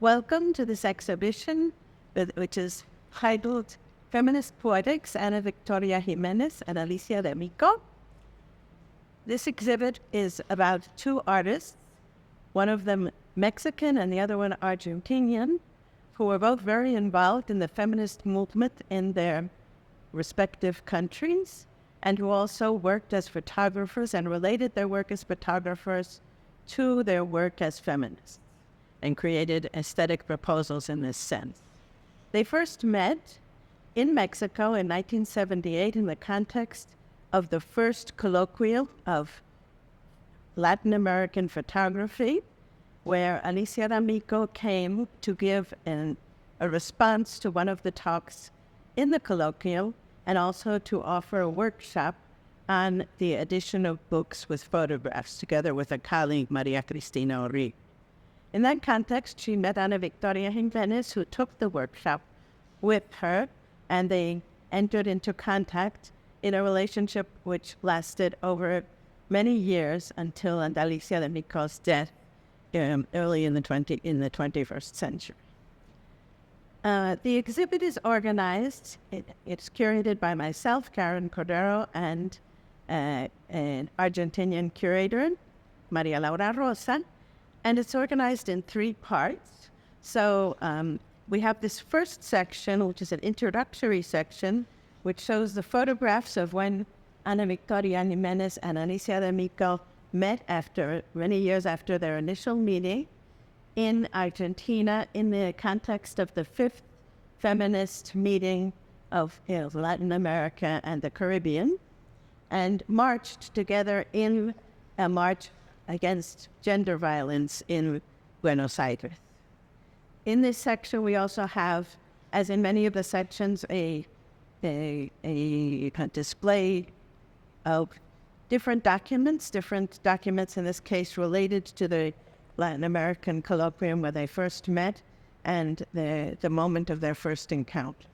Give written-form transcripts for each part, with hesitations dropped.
Welcome to this exhibition, which is titled Feminist Poetics, Ana Victoria Jiménez and Alicia D Amico. This exhibit is about two artists, one of them Mexican and the other one Argentinian, who were both very involved in the feminist movement in their respective countries, and who also worked as photographers and related their work as photographers to their work as feminists, and created aesthetic proposals in this sense. They first met in Mexico in 1978 in the context of the first colloquial of Latin American photography, where Alicia D Amico came to give a response to one of the talks in the colloquial, and also to offer a workshop on the edition of books with photographs, together with a colleague, Maria Cristina Ori. In that context, she met Ana Victoria Jiménez, who took the workshop with her, and they entered into contact in a relationship which lasted over many years until Alicia D Amico's death early in the 21st century. The exhibit is organized. It's curated by myself, Karen Cordero, and an Argentinian curator, Maria Laura Rosa, and it's organized in three parts. So we have this first section, which is an introductory section, which shows the photographs of when Ana Victoria Jiménez and Alicia D Amico met many years after their initial meeting in Argentina in the context of the fifth feminist meeting of Latin America and the Caribbean, and marched together in a march against gender violence in Buenos Aires. In this section, we also have, as in many of the sections, a display of different documents in this case related to the Latin American colloquium where they first met and the moment of their first encounter.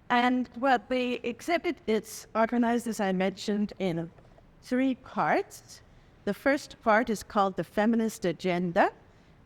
And the exhibit is organized, as I mentioned, in three parts. The first part is called the Feminist Agenda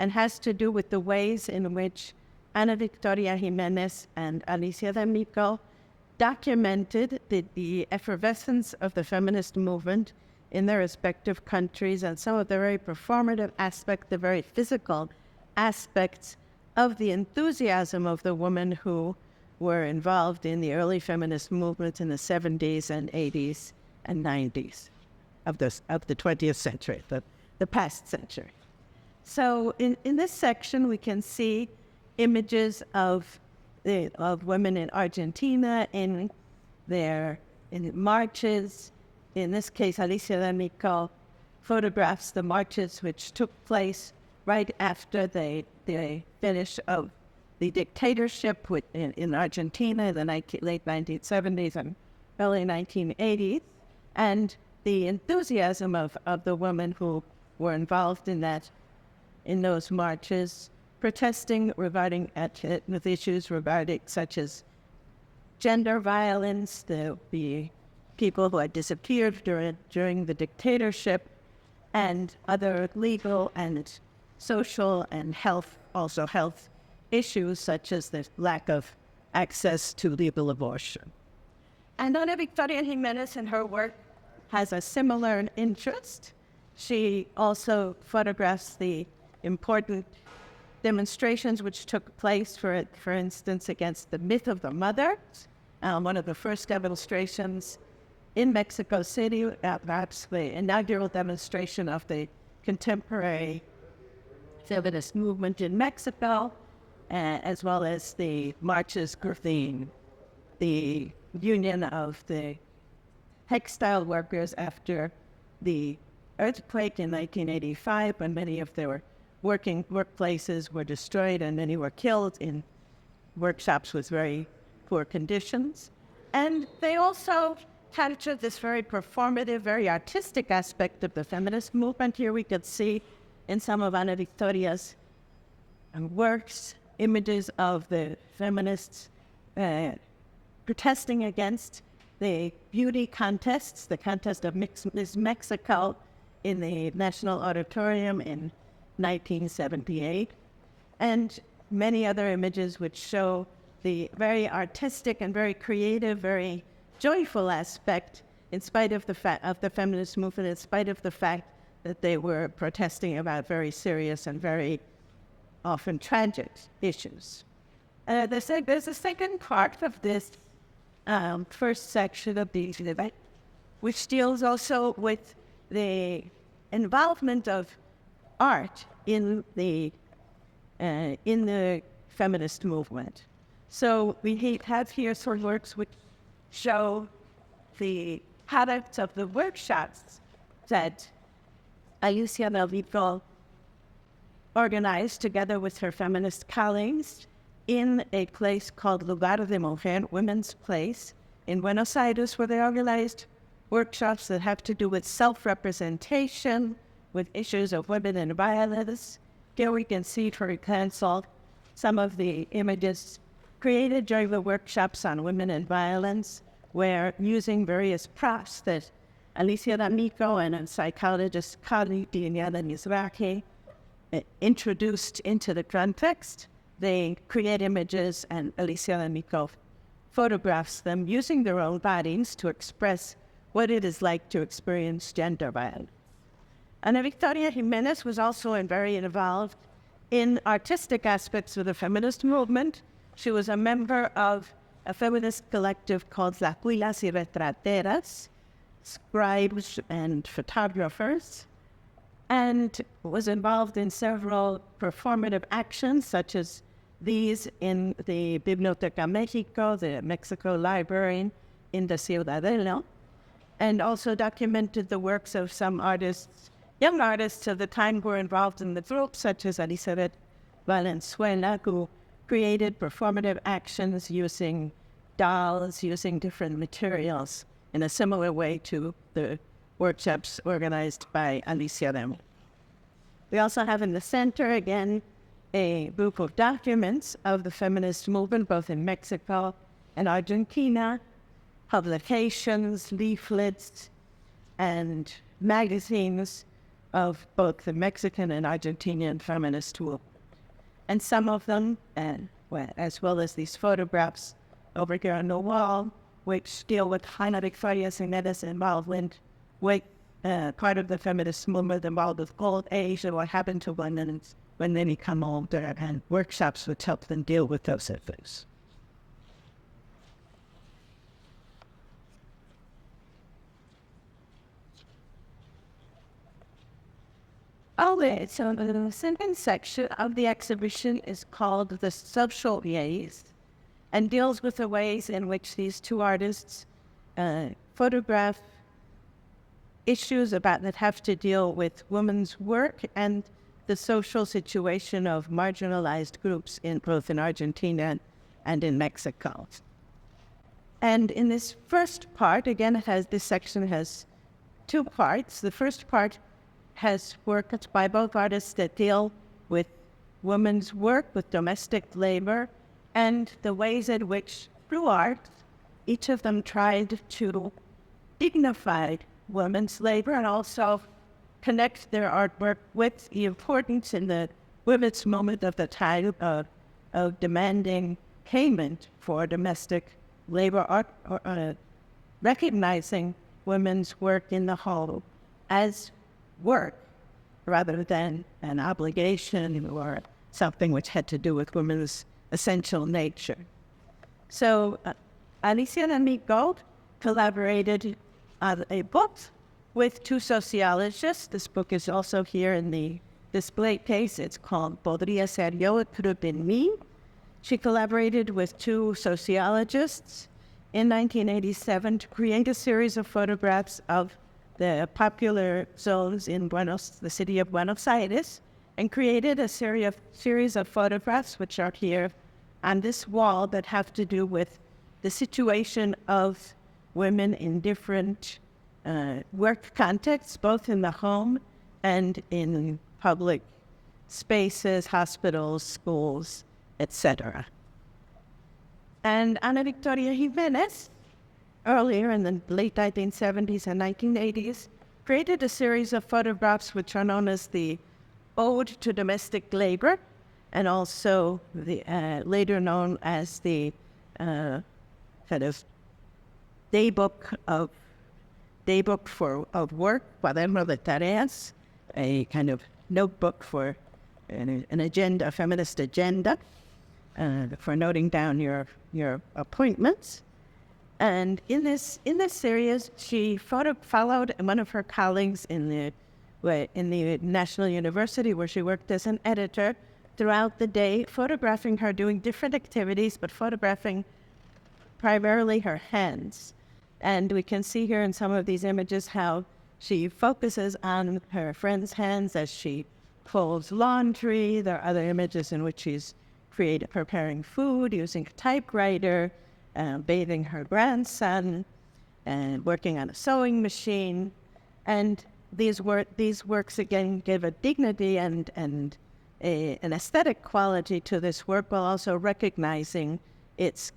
and has to do with the ways in which Ana Victoria Jiménez and Alicia D Amico documented the effervescence of the feminist movement in their respective countries and some of the very performative aspects, the very physical aspects of the enthusiasm of the women who were involved in the early feminist movements in the 70s and 80s and 90s of the 20th century, the past century. So in this section, we can see images of women in Argentina in marches. In this case, Alicia D Amico photographs the marches which took place right after the finish of the dictatorship in Argentina in the late 1970s and early 1980s, and the enthusiasm of the women who were involved in those marches, protesting with issues regarding such as gender violence, the people who had disappeared during the dictatorship, and other legal and social and health issues such as the lack of access to legal abortion. And Ana Victoria Jiménez in her work has a similar interest. She also photographs the important demonstrations which took place, for instance, against the myth of the mother. One of the first demonstrations in Mexico City, perhaps the inaugural demonstration of the contemporary feminist movement in Mexico, as well as the marches for the union of the textile workers after the earthquake in 1985, when many of their workplaces were destroyed and many were killed in workshops with very poor conditions. And they also captured this very performative, very artistic aspect of the feminist movement. Here we could see in some of Ana Victoria's works images of the feminists protesting against the beauty contests, the contest of Miss Mexico in the National Auditorium in 1978. and many other images which show the very artistic and very creative, very joyful aspect, in spite of the feminist movement, in spite of the fact that they were protesting about very serious and very often tragic issues. There's a second part of this first section of the event, which deals also with the involvement of art in the feminist movement. So we have here sort of works which show the products of the workshops that Alicia D Amico organized together with her feminist colleagues in a place called Lugar de Mujer, Women's Place, in Buenos Aires, where they organized workshops that have to do with self-representation, with issues of women and violence. Here we can see, for example, some of the images created during the workshops on women and violence, where using various props that Alicia D Amico and a psychologist colleague, Diana Mizrahi, introduced into the context. They create images, and Alicia D Amico photographs them using their own bodies to express what it is like to experience gender violence. And Victoria Jiménez was also very involved in artistic aspects of the feminist movement. She was a member of a feminist collective called Las Huilas y Retrateras, scribes and photographers, and was involved in several performative actions, such as these in the Biblioteca Mexico, the Mexico Library in the Ciudadela, and also documented the works of some artists, young artists of the time who were involved in the group, such as Elizabeth Valenzuela, who created performative actions using dolls, using different materials in a similar way to the workshops organized by Alicia D Amico. We also have in the center, again, a group of documents of the feminist movement, both in Mexico and Argentina, publications, leaflets, and magazines of both the Mexican and Argentinian feminist movement. And some of them, as well as these photographs over here on the wall, which deal with Ana Victoria Jiménez's involvement with part of the feminist movement involved with old age and what happened to women when they become older, and workshops which help them deal with those issues. Okay, so the second section of the exhibition is called The Social Gaze, and deals with the ways in which these two artists photograph issues that have to deal with women's work and the social situation of marginalized groups both in Argentina and in Mexico. And in this first part, again, this section has two parts. The first part has works by both artists that deal with women's work, with domestic labor, and the ways in which, through art, each of them tried to dignify women's labor and also connect their artwork with the importance in the women's movement of the time of demanding payment for domestic labor art, recognizing women's work in the home as work rather than an obligation or something which had to do with women's essential nature. So Alicia D Amico collaborated on a book with two sociologists. This book is also here in the display case. It's called Podría Ser Yo, It Could Have Been Me. She collaborated with two sociologists in 1987 to create a series of photographs of the popular zones in the city of Buenos Aires, and created a series of photographs which are here on this wall that have to do with the situation of women in different work contexts, both in the home and in public spaces, hospitals, schools, etc. And Ana Victoria Jiménez, earlier in the late 1970s and 1980s, created a series of photographs which are known as the Ode to Domestic Labor, and also the later known as the kind of daybook of work, cuaderno de tareas, a kind of notebook for an agenda, a feminist agenda, for noting down your appointments. And in this series, she followed one of her colleagues in the National University, where she worked as an editor, throughout the day, photographing her doing different activities, but photographing primarily her hands. And we can see here in some of these images how she focuses on her friend's hands as she folds laundry. There are other images in which she's preparing food, using a typewriter, bathing her grandson, and working on a sewing machine. And these works again give a dignity and an aesthetic quality to this work, while also recognizing its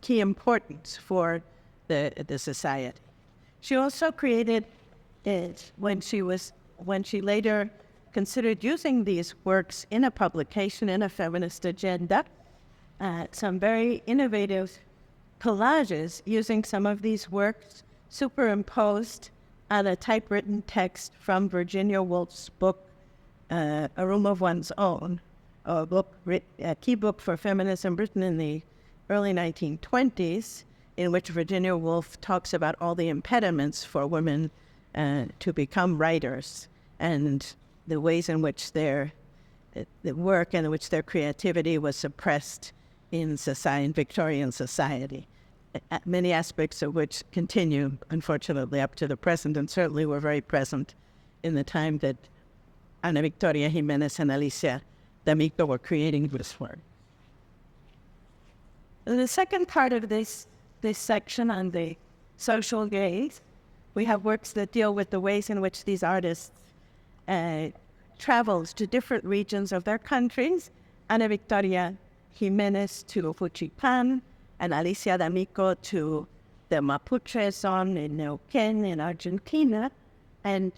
key importance for the society. She also created it when she later considered using these works in a publication, in a feminist agenda, some very innovative collages using some of these works superimposed on a typewritten text from Virginia Woolf's book, A Room of One's Own, a key book for feminism written in the early 1920s, in which Virginia Woolf talks about all the impediments for women to become writers and the ways in which the work and in which their creativity was suppressed in Victorian society. Many aspects of which continue, unfortunately, up to the present, and certainly were very present in the time that Ana Victoria Jiménez and Alicia D Amico were creating this work. The second part of this section on the social gaze, we have works that deal with the ways in which these artists travels to different regions of their countries. Ana Victoria Jiménez to Juchitán, and Alicia D Amico to the Mapuche zone in Neuquén in Argentina, and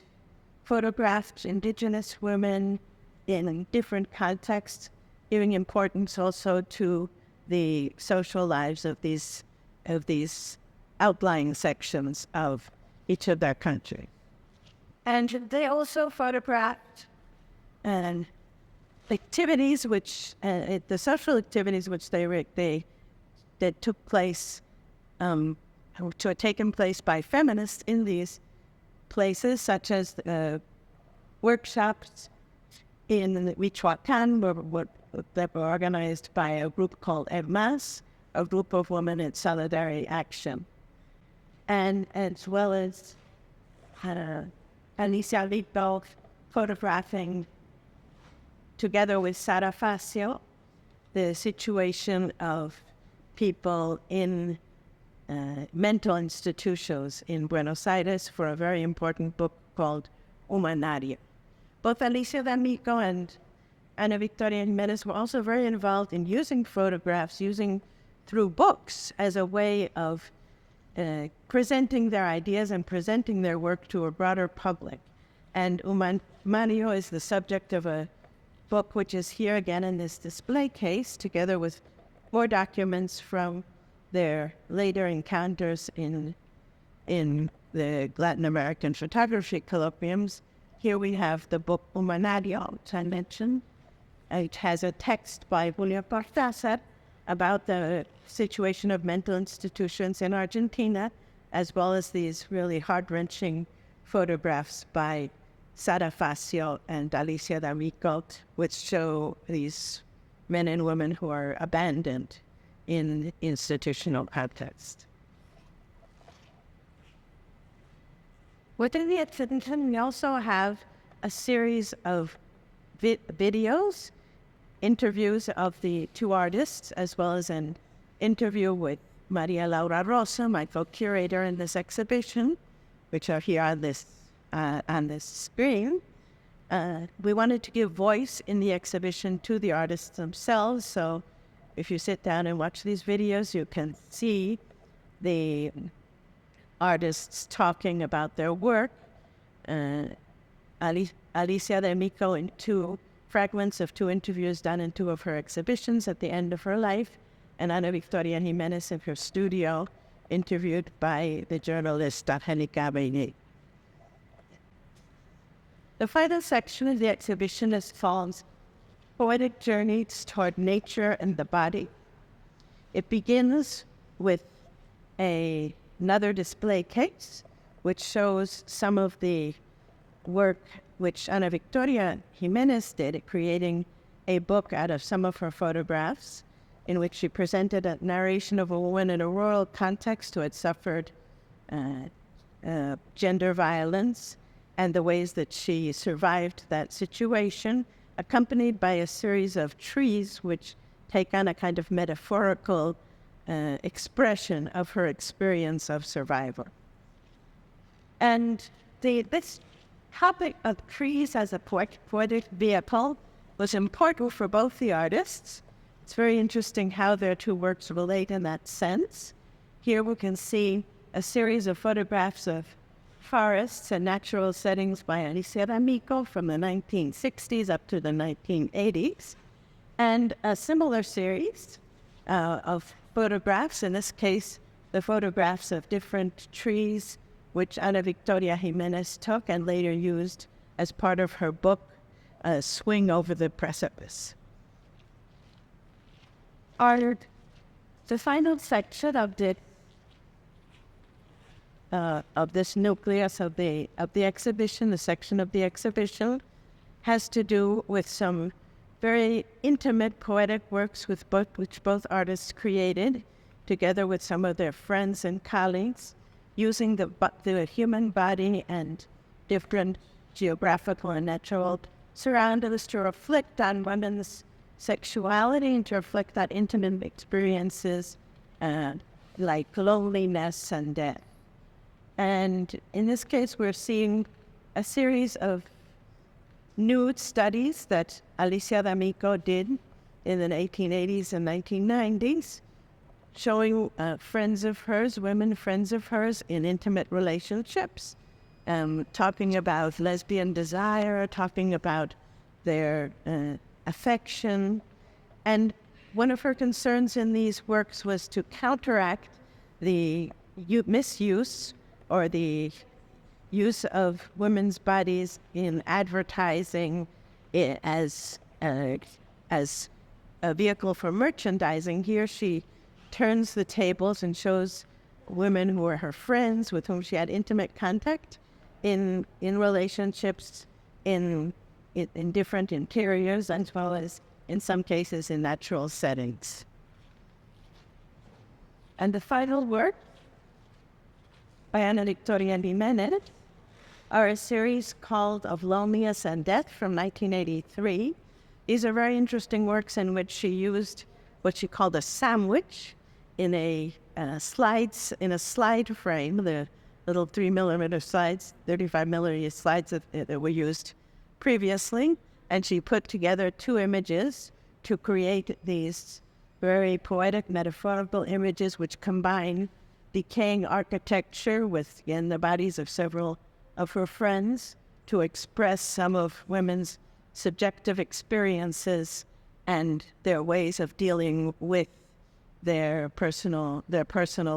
photographed indigenous women in different contexts, giving importance also to the social lives of these outlying sections of each of their countries. And they also photographed activities which, the social activities which that took place, to have taken place by feminists in these places, such as workshops in Michoacán, that were organized by a group called EMAS, a group of women in solidarity action, and as well as Alicia Amico photographing, together with Sara Facio, the situation of people in mental institutions in Buenos Aires for a very important book called Humanario. Both Alicia D Amico and Ana Victoria Jiménez were also very involved in using photographs, through books as a way of presenting their ideas and presenting their work to a broader public. And Humanario is the subject of a book which is here again in this display case, together with more documents from their later encounters in the Latin American photography colloquiums. Here we have the book Humanario, which I mentioned. It has a text by Julia Cortázar about the situation of mental institutions in Argentina, as well as these really heart-wrenching photographs by Sara Facio and Alicia D Amico, which show these men and women who are abandoned in institutional context. Within the exhibition, we also have a series of videos, interviews of the two artists, as well as an interview with Maria Laura Rosa, my co-curator in this exhibition, which are here on this screen. We wanted to give voice in the exhibition to the artists themselves, so if you sit down and watch these videos, you can see the artists talking about their work. Alicia D Amico into fragments of 2 interviews done in 2 of her exhibitions at the end of her life, and Ana Victoria Jiménez in her studio, interviewed by the journalist Angelica Benet. The final section of the exhibition is called Poetic Journeys Toward Nature and the Body. It begins with another display case, which shows some of the work which Ana Victoria Jiménez did, creating a book out of some of her photographs, in which she presented a narration of a woman in a rural context who had suffered gender violence and the ways that she survived that situation, accompanied by a series of trees which take on a kind of metaphorical expression of her experience of survival. And this topic of trees as a poetic vehicle was important for both the artists. It's very interesting how their 2 works relate in that sense. Here we can see a series of photographs of forests and natural settings by Alicia D Amico from the 1960s up to the 1980s, and a similar series of photographs, in this case, the photographs of different trees, which Ana Victoria Jiménez took and later used as part of her book, Swing Over the Precipice. The final section of this nucleus of the exhibition, the section of the exhibition, has to do with some very intimate poetic works which both artists created, together with some of their friends and colleagues, using the human body and different geographical and natural surroundings to reflect on women's sexuality and to reflect on intimate experiences like loneliness and death. And in this case, we're seeing a series of nude studies that Alicia D Amico did in the 1880s and 1990s, showing friends of hers, women friends of hers in intimate relationships, talking about lesbian desire, talking about their affection. And one of her concerns in these works was to counteract the misuse or the use of women's bodies in advertising as a vehicle for merchandising. Here she turns the tables and shows women who are her friends, with whom she had intimate contact, in relationships in different interiors, as well as in some cases in natural settings. And the final work by Ana Victoria Jiménez are a series called Of Loneliness and Death from 1983. These are very interesting works in which she used what she called a sandwich in a slide frame, the little 3mm slides, 35mm slides that were used previously, and she put together 2 images to create these very poetic, metaphorical images which combine decaying architecture with, again, the bodies of several of her friends to express some of women's subjective experiences and their ways of dealing with their personal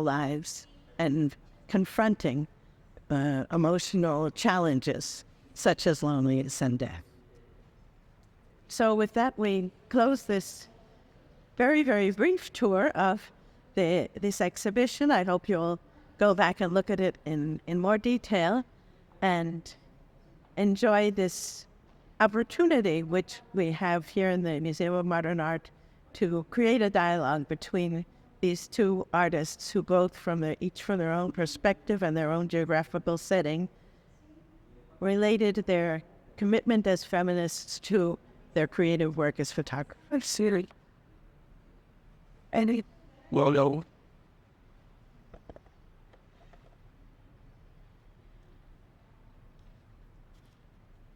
lives and confronting emotional challenges such as loneliness and death. So with that, we close this very, very brief tour of this exhibition. I hope you'll go back and look at it in more detail and enjoy this opportunity which we have here in the Museum of Modern Art to create a dialogue between these 2 artists who both each from their own perspective and their own geographical setting related their commitment as feminists to their creative work as photographers. Well, no.